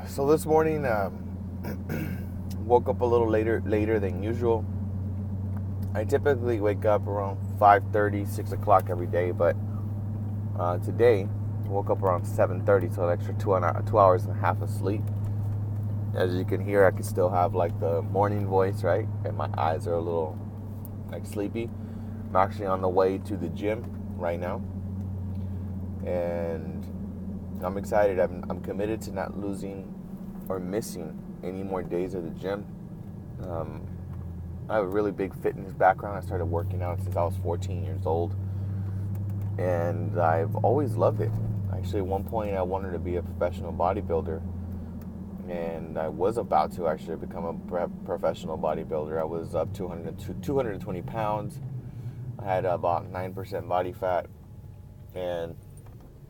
So this morning, woke up a little later than usual. I typically wake up around 5:30, 6 o'clock every day, but today I woke up around 7:30, so an extra 2 hours and a half of sleep. As you can hear, I can still have like the morning voice, right? And my eyes are a little like sleepy. I'm actually on the way to the gym right now, and I'm excited. I'm committed to not losing or missing any more days of the gym. Um, I have a really big fitness background. I started working out since I was 14 years old, and I've always loved it. Actually, at one point, I wanted to be a professional bodybuilder, and I was about to actually become a professional bodybuilder. I was up 220 pounds. I had about 9% body fat, and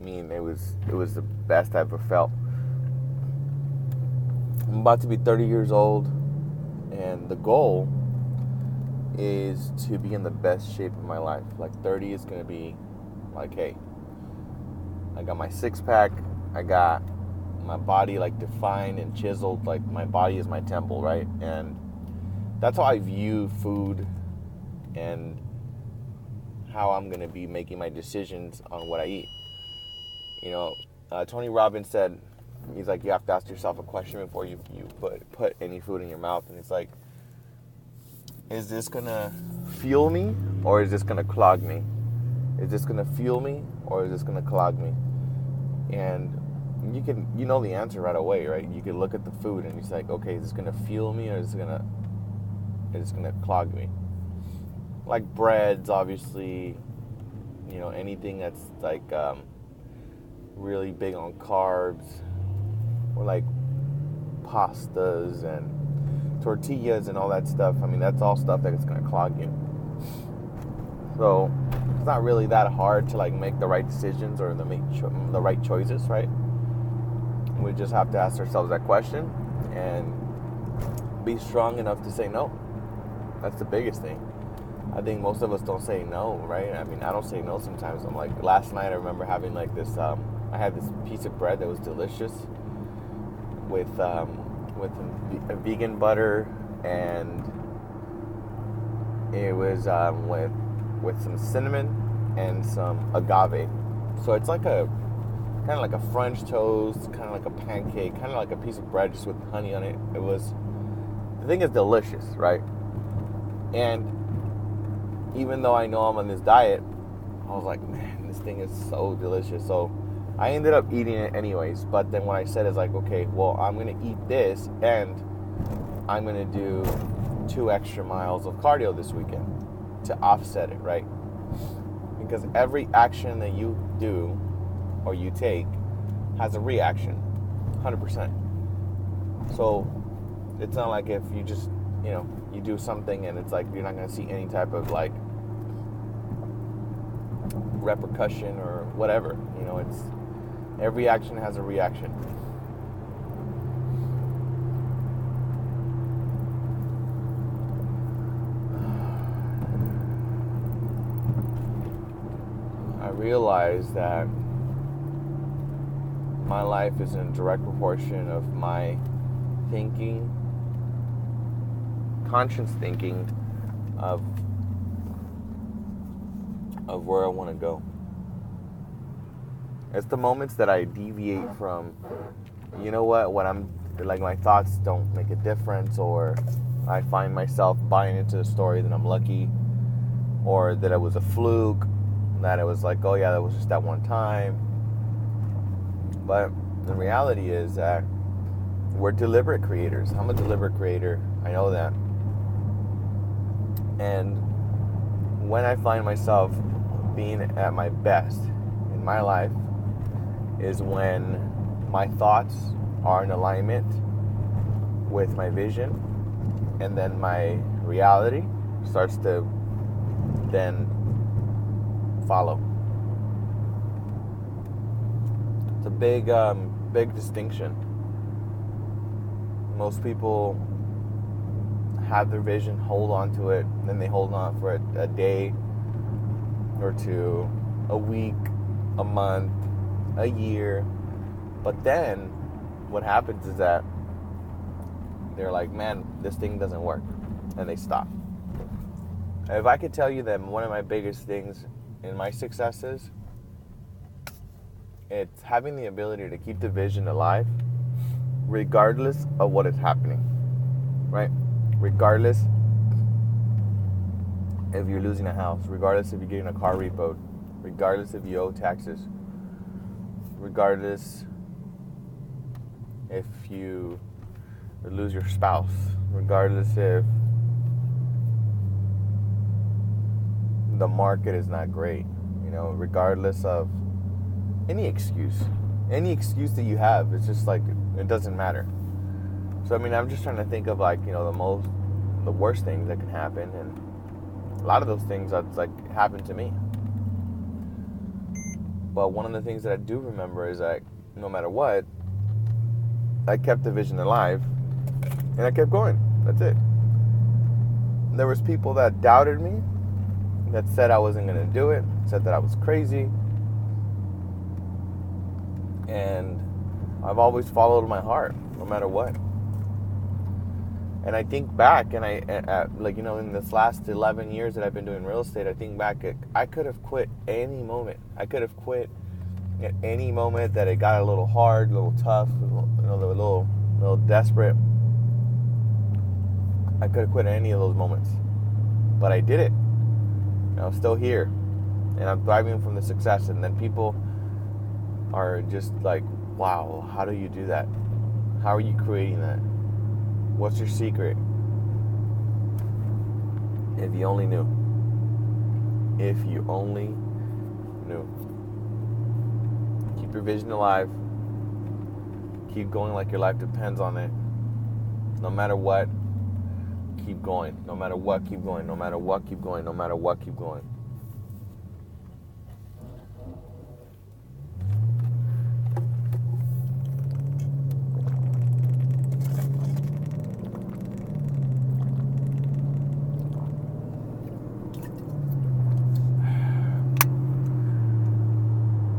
it was the best I ever felt. I'm about to be 30 years old, and the goal is to be in the best shape of my life. Like 30 is going to be like, hey, I got my six pack, I got my body like defined and chiseled, like my body is my temple, right? And that's how I view food and how I'm going to be making my decisions on what I eat. Tony Robbins said, he's like, you have to ask yourself a question before you put any food in your mouth. And it's like, is this going to fuel me or is this going to clog me? Is this going to fuel me or is this going to clog me? And you know the answer right away, right? You can look at the food and it's like, okay, is this going to fuel me or is it going to clog me? Like breads, obviously, anything that's like really big on carbs, or like pastas and tortillas and all that stuff. That's all stuff that is going to clog you. So it's not really that hard to like make the right decisions or make the right choices, right? We just have to ask ourselves that question and be strong enough to say no. That's the biggest thing. I think most of us don't say no, right? I don't say no sometimes. I'm like, last night I remember having like this, I had this piece of bread that was delicious with a vegan butter, and it was with some cinnamon and some agave. So it's like kind of like a French toast, kind of like a pancake, kind of like a piece of bread just with honey on it. The thing is delicious, right? And even though I know I'm on this diet, I was like, man, this thing is so delicious. So I ended up eating it anyways. But then what I said is like, okay, well, I'm going to eat this and I'm going to do 2 extra miles of cardio this weekend to offset it, right? Because every action that you do or you take has a reaction, 100%. So it's not like if you just, you do something and it's like you're not going to see any type of like repercussion or whatever. It's every action has a reaction. I realize that my life is in direct proportion of my thinking, conscious thinking of where I want to go. It's the moments that I deviate from, what I'm like, my thoughts don't make a difference, or I find myself buying into the story that I'm lucky, or that it was a fluke, that it was like, oh yeah, that was just that one time. But the reality is that we're deliberate creators. I'm a deliberate creator. I know that. And when I find myself being at my best in my life is when my thoughts are in alignment with my vision, and then my reality starts to then follow. It's a big distinction. Most people have their vision, hold on to it, and then they hold on for a day or two, a week, a month, a year, but then what happens is that they're like, man, this thing doesn't work, and they stop. If I could tell you that one of my biggest things in my successes, it's having the ability to keep the vision alive regardless of what is happening, right? Regardless if you're losing a house, regardless if you're getting a car repoed, regardless if you owe taxes, regardless if you lose your spouse, regardless if the market is not great, regardless of any excuse that you have, it's just like, it doesn't matter. So, I'm just trying to think of like, the worst things that can happen, and a lot of those things that's like happened to me. But one of the things that I do remember is that no matter what, I kept the vision alive, and I kept going. That's it. There was people that doubted me, that said I wasn't going to do it, said that I was crazy. And I've always followed my heart, no matter what. And I think back, and in this last 11 years that I've been doing real estate, I think back, I could have quit any moment. I could have quit at any moment that it got a little hard, a little tough, a little desperate. I could have quit at any of those moments. But I did it. I'm still here. And I'm thriving from the success. And then people are just like, wow, how do you do that? How are you creating that? What's your secret? If you only knew. If you only knew. Keep your vision alive. Keep going like your life depends on it. No matter what, keep going. No matter what, keep going. No matter what, keep going. No matter what, keep going.